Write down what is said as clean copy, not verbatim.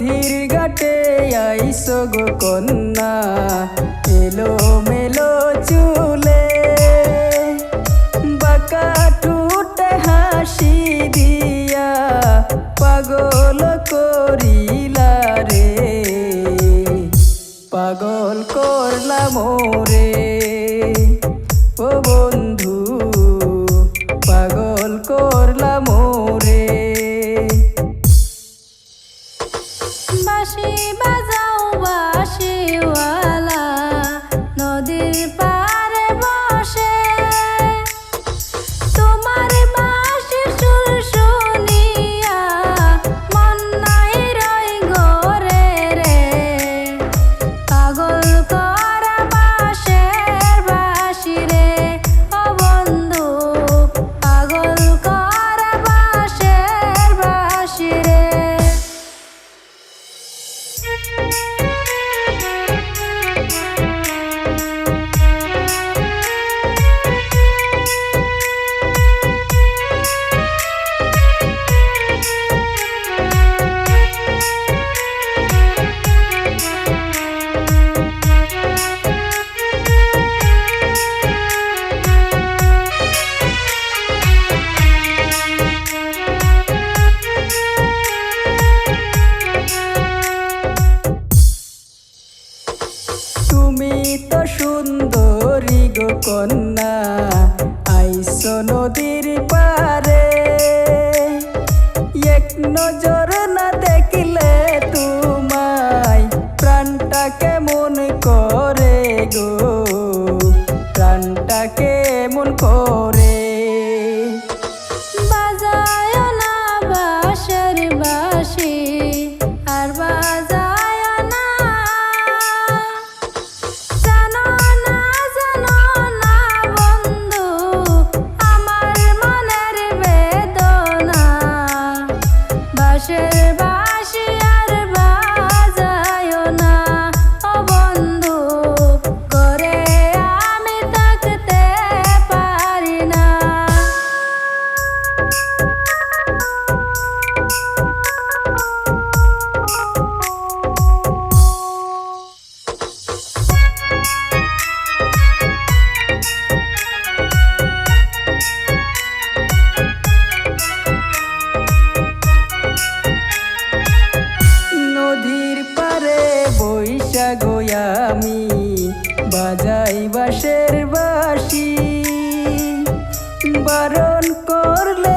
নদীর ঘাটে আইসো গো কন্যা, এলো মেলো চুলে বাঁকা ঠোঁটে হাসি দিয়া পাগল করিলা রে, পাগল করলা মোরে ও বন্ধু, পাগল করলা মোরে। বাঁশি বাজাও বাঁশিওয়ালা নদীর পাড়ে বসে, তোমার বাঁশির সুর শুনিয়া মন নাই রই ঘরে রে, পাগল করা বাঁশের বাঁশি রে ও বন্ধু, পাগল করা বাঁশের বাঁশি রে। তুমি তো সুন্দরী গো কন্যা, আইসো নদীর পারে, এক নজর না দেখলে তোমায় প্রাণটা কেমন করে গো, প্রাণটা কেমন করে। বাজায় না বাঁশের বাঁশি আর বাজায় না, জানো না বন্ধু আমার মনের বেদনা, বাঁশের বাঁশি আর বাজায় না ও বন্ধু, করে আমি থাকতে পারি না। নদীর পারে বৈশা আমি বাজাই বাঁশের বাঁশি, বারণ করলে